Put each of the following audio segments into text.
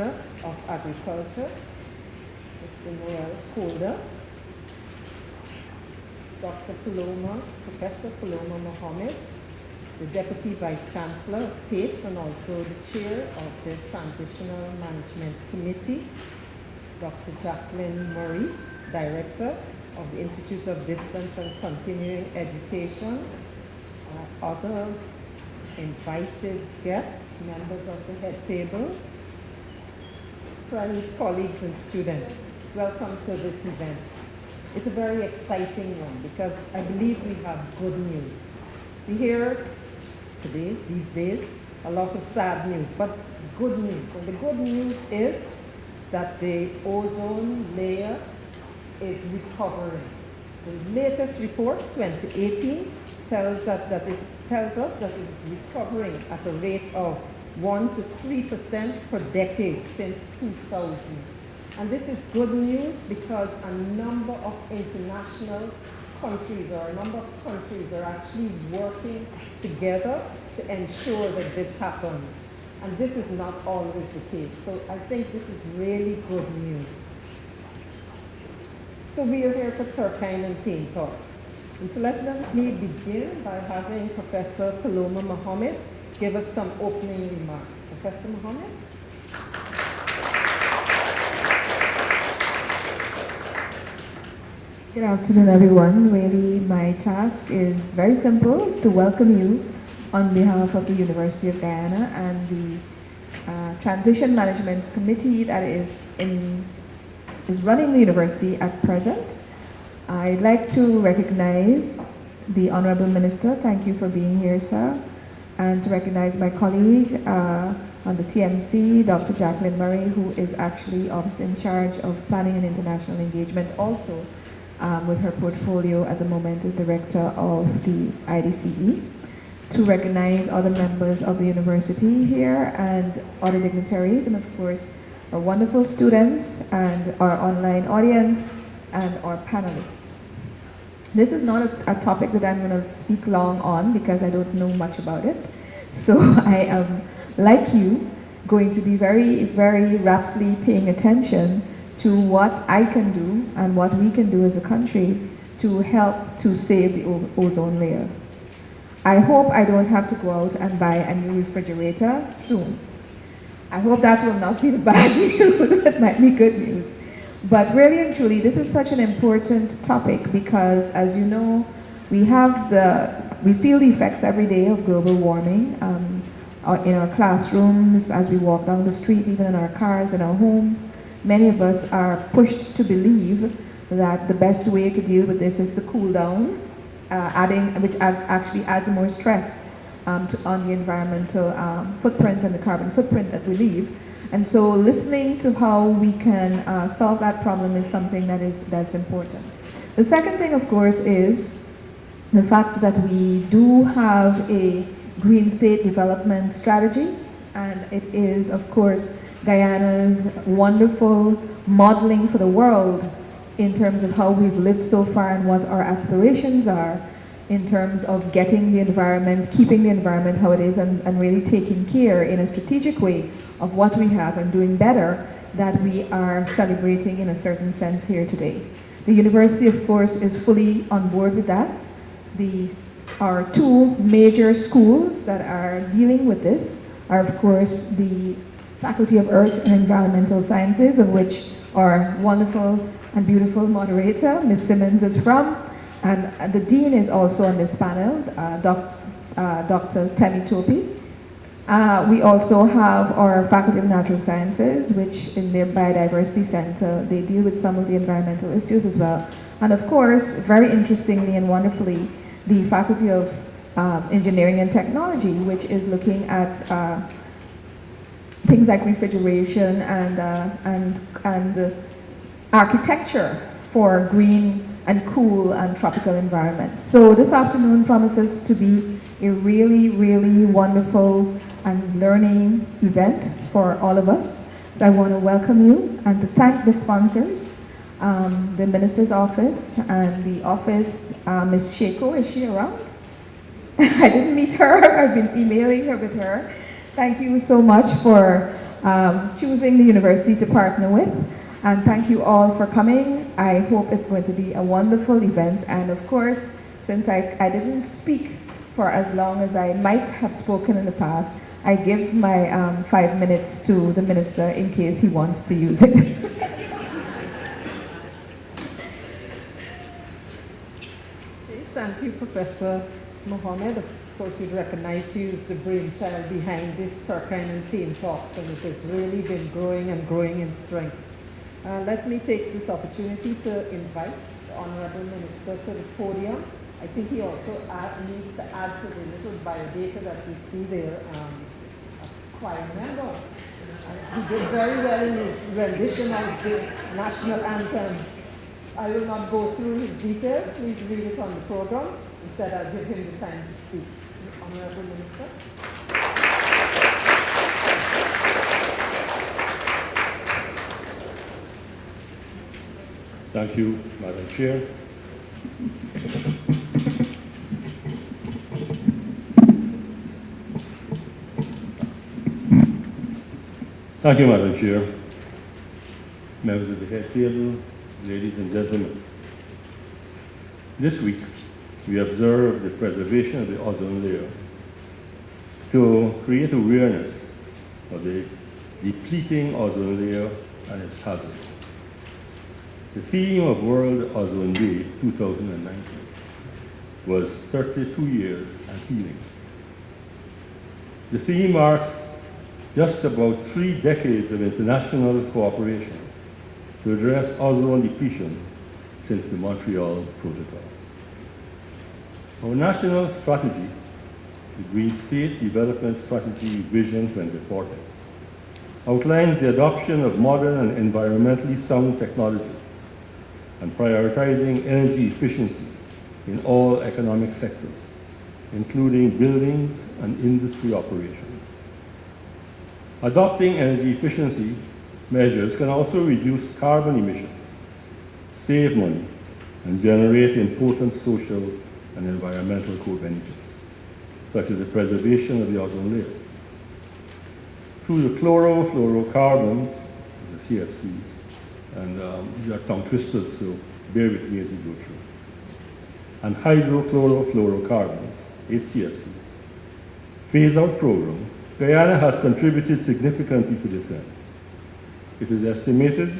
Minister of Agriculture, Mr. Noel Holder, Dr. Paloma, Professor Paloma Mohammed, the Deputy Vice Chancellor of PACE and also the Chair of the Transitional Management Committee, Dr. Jacqueline Murray, Director of the Institute of Distance and Continuing Education, other invited guests, members of the head table, friends, colleagues, and students. Welcome to this event. It's a very exciting one because I believe we have good news. We hear today, these days, a lot of sad news, but good news. And the good news is that the ozone layer is recovering. The latest report, 2018, tells us that it is recovering at a rate of 1 to 3% per decade since 2000. And this is good news because a number of international countries or a number of countries are actually working together to ensure that this happens. And this is not always the case. So I think this is really good news. So we are here for Turkeyen Tain Talks. And so let me begin by having Professor Paloma Mohammed give us some opening remarks. Professor Mohammed? Good afternoon, everyone. Really, my task is very simple. It's to welcome you on behalf of the University of Guyana and the Transition Management Committee that is running the university at present. I'd like to recognize the Honorable Minister. Thank you for being here, sir. And to recognize my colleague on the TMC, Dr. Jacqueline Murray, who is actually obviously in charge of planning and international engagement also with her portfolio at the moment as director of the IDCE. To recognize other members of the university here and other dignitaries, and of course our wonderful students and our online audience and our panelists. This is not a topic that I'm going to speak long on because I don't know much about it. So I am, like you, going to be very, very rapidly paying attention to what I can do and what we can do as a country to help to save the ozone layer. I hope I don't have to go out and buy a new refrigerator soon. I hope that will not be the bad news. It might be good news. But really and truly, this is such an important topic because, as you know, we feel the effects every day of global warming in our classrooms, as we walk down the street, even in our cars, in our homes. Many of us are pushed to believe that the best way to deal with this is to cool down, which actually adds more stress on the environmental footprint and the carbon footprint that we leave. And so listening to how we can solve that problem is something that's important. The second thing, of course, is the fact that we do have a green state development strategy, and it is, of course, Guyana's wonderful modeling for the world in terms of how we've lived so far and what our aspirations are in terms of getting the environment, keeping the environment how it is, and really taking care in a strategic way of what we have and doing better that we are celebrating in a certain sense here today. The university, of course, is fully on board with that. Our two major schools that are dealing with this are, of course, the Faculty of Earth and Environmental Sciences, of which our wonderful and beautiful moderator, Ms. Simmons, is from. And the dean is also on this panel, Dr. Temitope. We also have our Faculty of Natural Sciences, which in their Biodiversity Center, they deal with some of the environmental issues as well. And of course, very interestingly and wonderfully, the Faculty of Engineering and Technology, which is looking at things like refrigeration and architecture for green and cool and tropical environments. So this afternoon promises to be a really, really wonderful and learning event for all of us. So I want to welcome you and to thank the sponsors, the Minister's Office and the office, Ms. Sheko, is she around? I didn't meet her, I've been emailing her with her. Thank you so much for choosing the university to partner with. And thank you all for coming. I hope it's going to be a wonderful event. And of course, since I didn't speak for as long as I might have spoken in the past, I give my 5 minutes to the minister in case he wants to use it. Thank you, Professor Mohammed. Of course, you'd recognize you as the brainchild behind this Turkeyen Tain Talks, and it has really been growing and growing in strength. Let me take this opportunity to invite the Honorable Minister to the podium. I think he also needs to add to the little biodata that you see there, a choir member. He did very well in his rendition of the national anthem. I will not go through his details. Please read it on the program. Instead, I'll give him the time to speak. Honorable Minister. Thank you, Madam Chair. Thank you, Madam Chair. Members of the head table, ladies and gentlemen. This week, we observe the preservation of the ozone layer to create awareness of the depleting ozone layer and its hazards. The theme of World Ozone Day 2019 was 32 years and healing. The theme marks just about 3 decades of international cooperation to address ozone depletion since the Montreal Protocol. Our national strategy, the Green State Development Strategy Vision 2040, outlines the adoption of modern and environmentally sound technology and prioritizing energy efficiency in all economic sectors, including buildings and industry operations. Adopting energy efficiency measures can also reduce carbon emissions, save money, and generate important social and environmental co-benefits, such as the preservation of the ozone layer. Through the chlorofluorocarbons, the CFCs, and these are tongue twisters, so bear with me as we go through, and hydrochlorofluorocarbons, HCFCs. Phase-out program, Guyana has contributed significantly to this end. It is estimated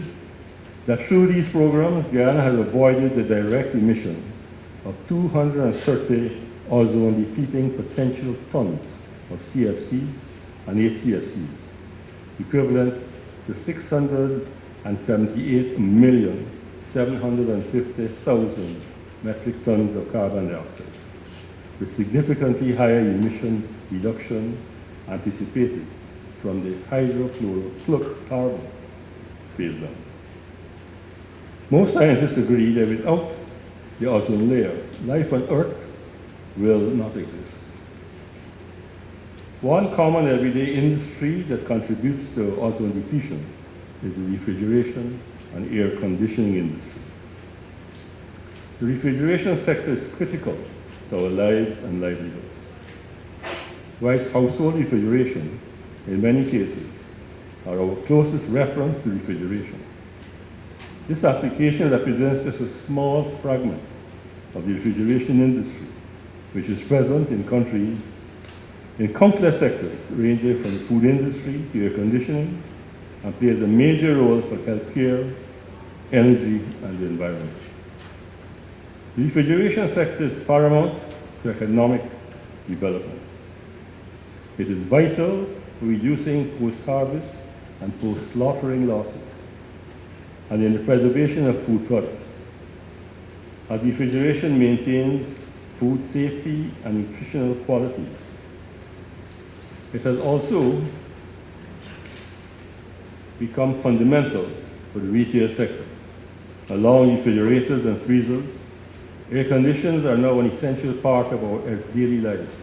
that through these programs, Guyana has avoided the direct emission of 230 ozone-depleting potential tons of CFCs and HCFCs, equivalent to 678,750,000 metric tons of carbon dioxide, with significantly higher emission reduction anticipated from the hydrofluorocarbon phase down. Most scientists agree that without the ozone layer, life on Earth will not exist. One common everyday industry that contributes to ozone depletion is the refrigeration and air conditioning industry. The refrigeration sector is critical to our lives and livelihoods. Whilst household refrigeration, in many cases, are our closest reference to refrigeration. This application represents just a small fragment of the refrigeration industry, which is present in countries in countless sectors, ranging from the food industry to air conditioning, and plays a major role for healthcare, energy, and the environment. The refrigeration sector is paramount to economic development. It is vital for reducing post-harvest and post-slaughtering losses, and in the preservation of food products. As refrigeration maintains food safety and nutritional qualities, it has also become fundamental for the retail sector. Along refrigerators and freezers, air conditioners are now an essential part of our daily lives.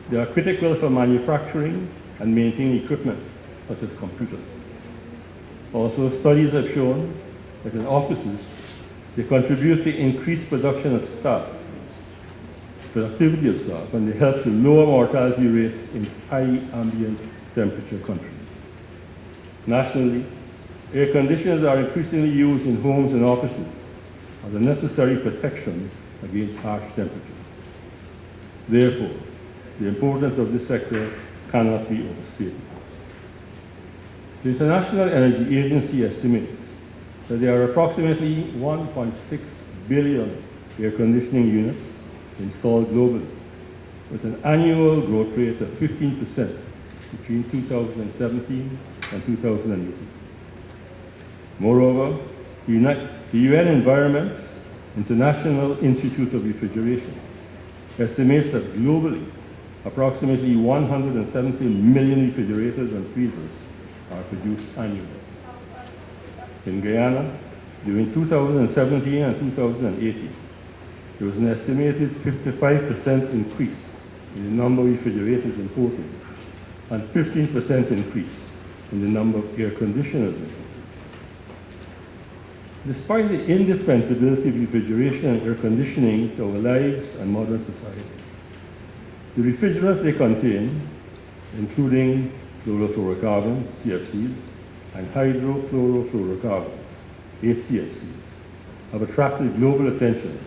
They are critical for manufacturing and maintaining equipment, such as computers. Also, studies have shown that in offices, they contribute to increased production of staff, productivity of staff, and they help to lower mortality rates in high ambient temperature countries. Nationally, air conditioners are increasingly used in homes and offices as a necessary protection against harsh temperatures. Therefore, the importance of this sector cannot be overstated. The International Energy Agency estimates that there are approximately 1.6 billion air conditioning units installed globally, with an annual growth rate of 15% between 2017 and 2018. Moreover, the UN Environment International Institute of Refrigeration estimates that globally, approximately 170 million refrigerators and freezers are produced annually. In Guyana, during 2017 and 2018, there was an estimated 55% increase in the number of refrigerators imported and 15% increase in the number of air conditioners imported. Despite the indispensability of refrigeration and air conditioning to our lives and modern society, the refrigerants they contain, including chlorofluorocarbons, CFCs, and hydrochlorofluorocarbons, HCFCs, have attracted global attention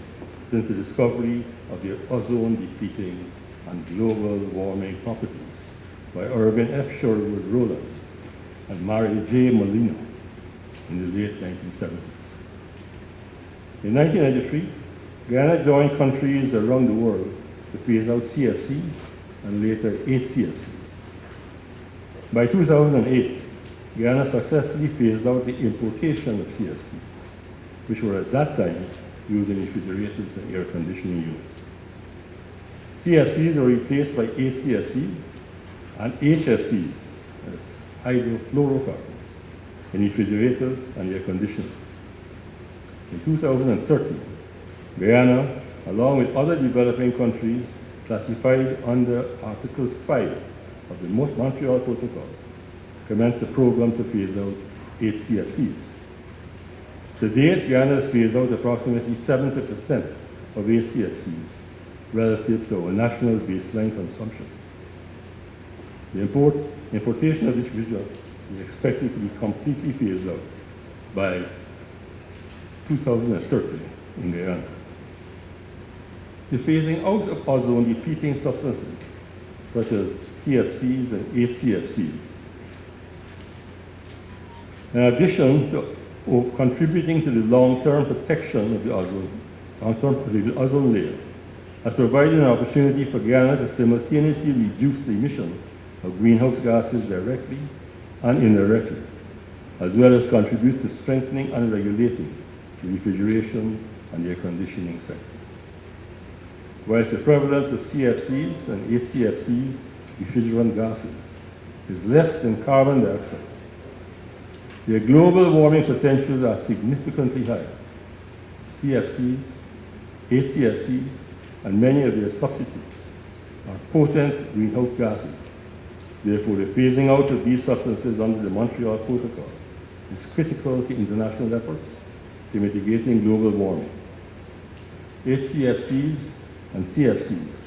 since the discovery of their ozone-depleting and global warming properties by Irvin F. Sherwood Rowland and Mario J. Molina in the late 1970s. In 1993, Guyana joined countries around the world to phase out CFCs and later HCFCs. By 2008, Guyana successfully phased out the importation of CFCs, which were at that time used in refrigerators and air conditioning units. CFCs were replaced by HCFCs and HFCs, as hydrofluorocarbons, in refrigerators and air conditioners. In 2013, Guyana, along with other developing countries classified under Article 5 of the Montreal Protocol, commenced a program to phase out HCFCs. To date, Guyana has phased out approximately 70% of HCFCs relative to our national baseline consumption. The importation of this refrigerant is expected to be completely phased out by 2030 in Guyana. The phasing out of ozone-depleting substances, such as CFCs and HCFCs, in addition to contributing to the long-term protection of the ozone layer, has provided an opportunity for Guyana to simultaneously reduce the emission of greenhouse gases directly and indirectly, as well as contribute to strengthening and regulating the refrigeration and air conditioning sector. Whilst the prevalence of CFCs and HCFCs refrigerant gases is less than carbon dioxide, their global warming potentials are significantly higher. CFCs, HCFCs, and many of their substitutes are potent greenhouse gases. Therefore, the phasing out of these substances under the Montreal Protocol is critical to international efforts to mitigating global warming. HCFCs and CFCs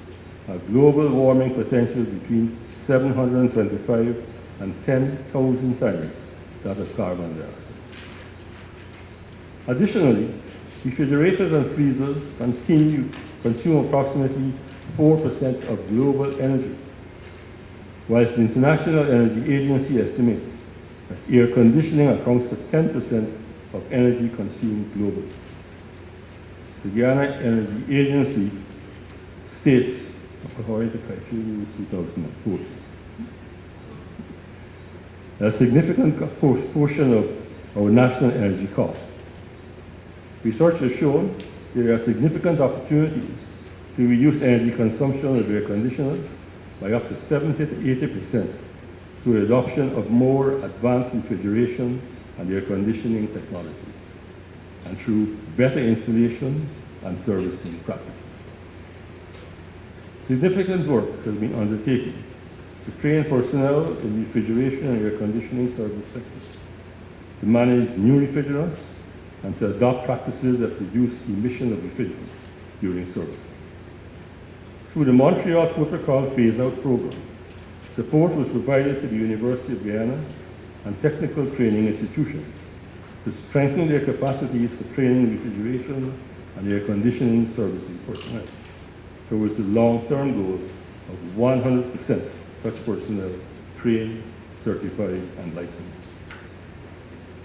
have global warming potentials between 725 and 10,000 times that of carbon dioxide. Additionally, refrigerators and freezers consume approximately 4% of global energy, whilst the International Energy Agency estimates that air conditioning accounts for 10% of energy consumed globally. The Guyana Energy Agency states, according to criteria 2014, a significant portion of our national energy costs. Research has shown there are significant opportunities to reduce energy consumption of air conditioners by up to 70 to 80% through the adoption of more advanced refrigeration and air conditioning technologies, and through better installation and servicing practices. Significant work has been undertaken to train personnel in refrigeration and air conditioning service sectors, to manage new refrigerants, and to adopt practices that reduce emission of refrigerants during servicing. Through the Montreal Protocol phase-out program, support was provided to the University of Guyana and technical training institutions to strengthen their capacities for training refrigeration and air conditioning servicing personnel towards the long-term goal of 100% such personnel trained, certified, and licensed.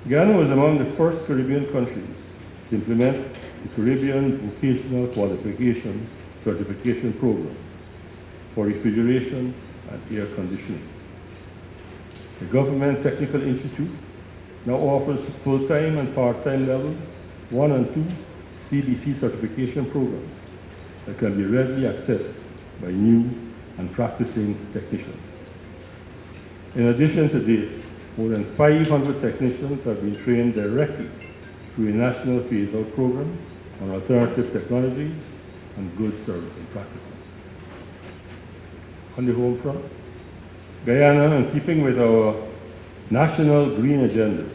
Guyana was among the first Caribbean countries to implement the Caribbean Vocational Qualification Certification Program for refrigeration and air conditioning. The Government Technical Institute now offers full-time and part-time levels 1 and 2 CBC certification programs that can be readily accessed by new and practicing technicians. In addition, to date, more than 500 technicians have been trained directly through national phase-out programs on alternative technologies and good servicing practices. On the home front, Guyana, in keeping with our national green agenda,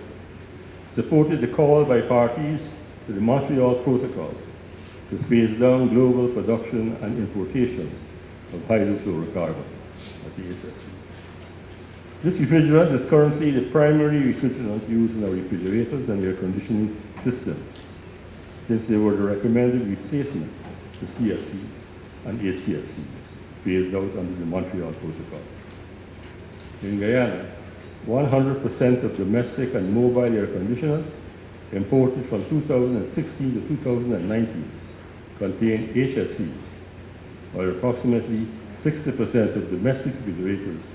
supported the call by parties to the Montreal Protocol to phase down global production and importation of hydrofluorocarbon, as the HFCs. This refrigerant is currently the primary refrigerant used in our refrigerators and air conditioning systems, since they were the recommended replacement to CFCs and HCFCs phased out under the Montreal Protocol. In Guyana, 100% of domestic and mobile air conditioners imported from 2016 to 2019 contain HFCs, while approximately 60% of domestic refrigerators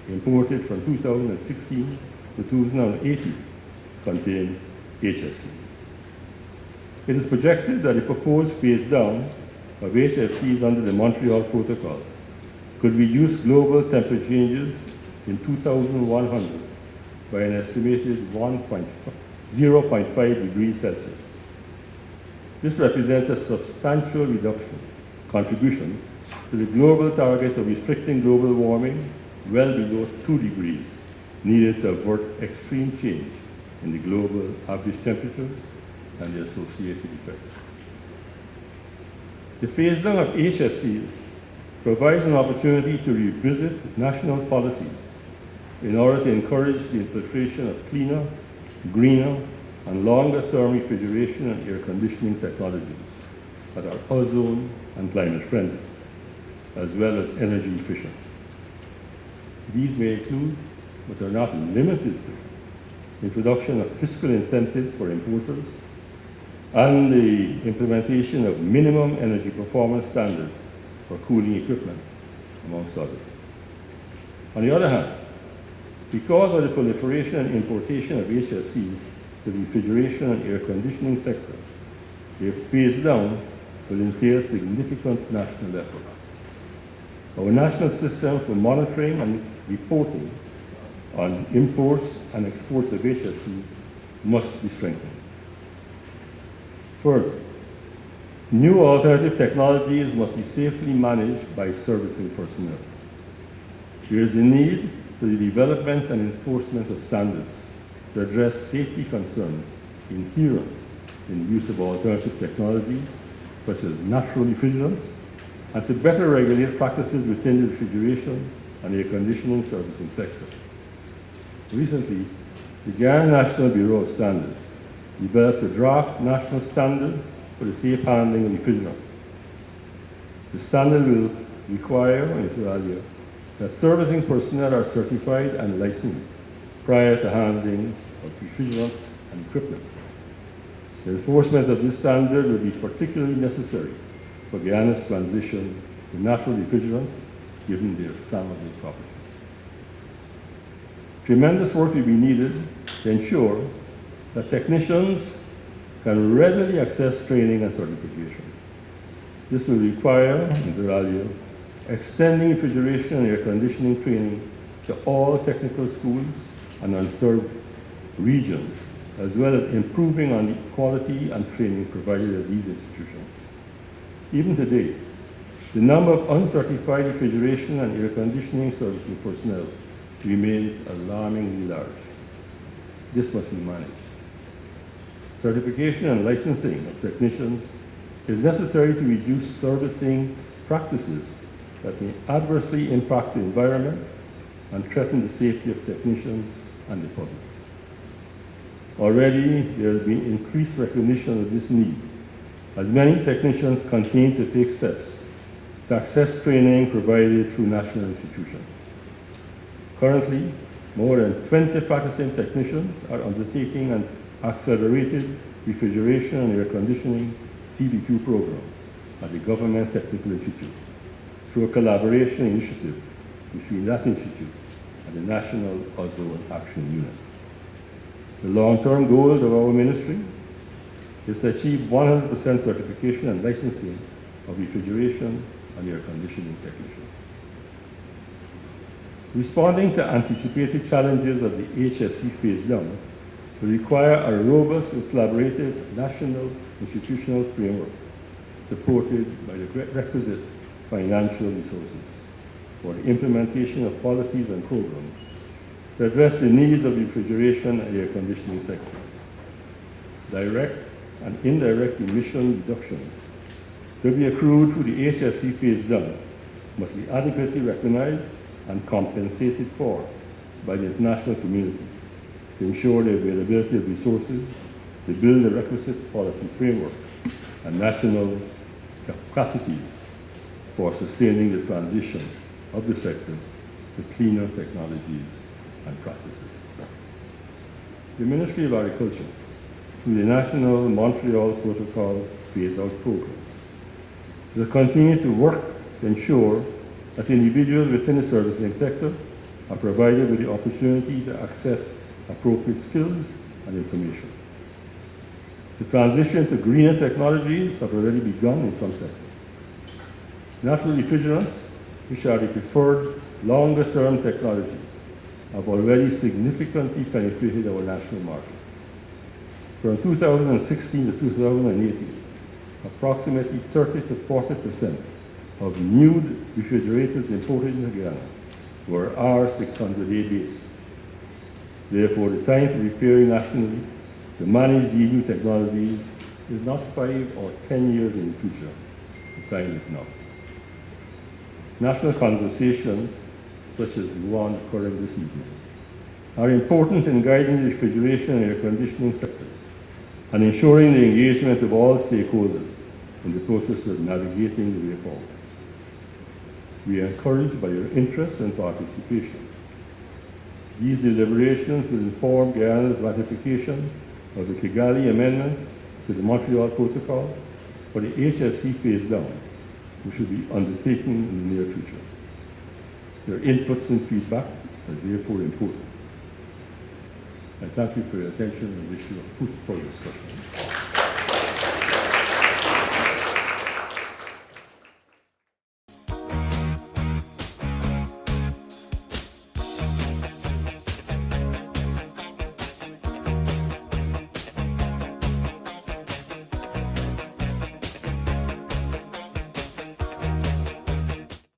imported from 2016 to 2018 contain HFCs. It is projected that the proposed phase down of HFCs under the Montreal Protocol could reduce global temperature changes in 2100 by an estimated 0.5 degrees Celsius. This represents a substantial contribution to the global target of restricting global warming well below 2 degrees needed to avert extreme change in the global average temperatures and the associated effects. The phase down of HFCs provides an opportunity to revisit national policies in order to encourage the infiltration of cleaner, greener, and longer-term refrigeration and air conditioning technologies that are ozone and climate friendly, as well as energy efficient. These may include, but are not limited to, introduction of fiscal incentives for importers and the implementation of minimum energy performance standards for cooling equipment, amongst others. On the other hand, because of the proliferation and importation of HFCs to the refrigeration and air conditioning sector, their phase down will entail significant national effort. Our national system for monitoring and reporting on imports and exports of HFCs must be strengthened. Further, new alternative technologies must be safely managed by servicing personnel. There is a need for the development and enforcement of standards to address safety concerns inherent in the use of alternative technologies, such as natural refrigerants, and to better regulate practices within the refrigeration and air conditioning servicing sector. Recently, the Guyana National Bureau of Standards developed a draft national standard for the safe handling of refrigerants. The standard will require, inter alia, that servicing personnel are certified and licensed prior to handling of refrigerants and equipment. The enforcement of this standard will be particularly necessary for Guyana's transition to natural refrigerants, given their flammable property. Tremendous work will be needed to ensure that technicians can readily access training and certification. This will require, inter alia, extending refrigeration and air conditioning training to all technical schools and unserved regions, as well as improving on the quality and training provided at these institutions. Even today, the number of uncertified refrigeration and air conditioning servicing personnel remains alarmingly large. This must be managed. Certification and licensing of technicians is necessary to reduce servicing practices that may adversely impact the environment and threaten the safety of technicians and the public. Already, there has been increased recognition of this need, as many technicians continue to take steps to access training provided through national institutions. Currently, more than 20 practicing technicians are undertaking an accelerated refrigeration and air conditioning CBQ program at the Government Technical Institute through a collaboration initiative between that institute and the National Ozone Action Unit. The long-term goal of our ministry is to achieve 100% certification and licensing of refrigeration and air conditioning technicians. Responding to anticipated challenges of the HFC phase down will require a robust and collaborative national institutional framework supported by the requisite financial resources for the implementation of policies and programs to address the needs of the refrigeration and air conditioning sector. Direct and indirect emission reductions to be accrued through the HFC phase down must be adequately recognized and compensated for by the international community to ensure the availability of resources to build the requisite policy framework and national capacities for sustaining the transition of the sector to cleaner technologies and practices. The Ministry of Agriculture, through the National Montreal Protocol Phase-Out Program, will continue to work to ensure that individuals within the servicing sector are provided with the opportunity to access appropriate skills and information. The transition to greener technologies have already begun in some sectors. Natural refrigerants, which are the preferred longer-term technology, have already significantly penetrated our national market. From 2016 to 2018, approximately 30 to 40% of new refrigerators imported in Guyana were R600A based. Therefore, the time to prepare nationally to manage these new technologies is not 5 or 10 years in the future. The time is now. National conversations, such as the one occurring this evening, are important in guiding the refrigeration and air conditioning sector and ensuring the engagement of all stakeholders in the process of navigating the way forward. We are encouraged by your interest and participation. These deliberations will inform Guyana's ratification of the Kigali Amendment to the Montreal Protocol for the HFC phase down, which will be undertaken in the near future. Your inputs and feedback are therefore important. I thank you for your attention and wish you a fruitful discussion.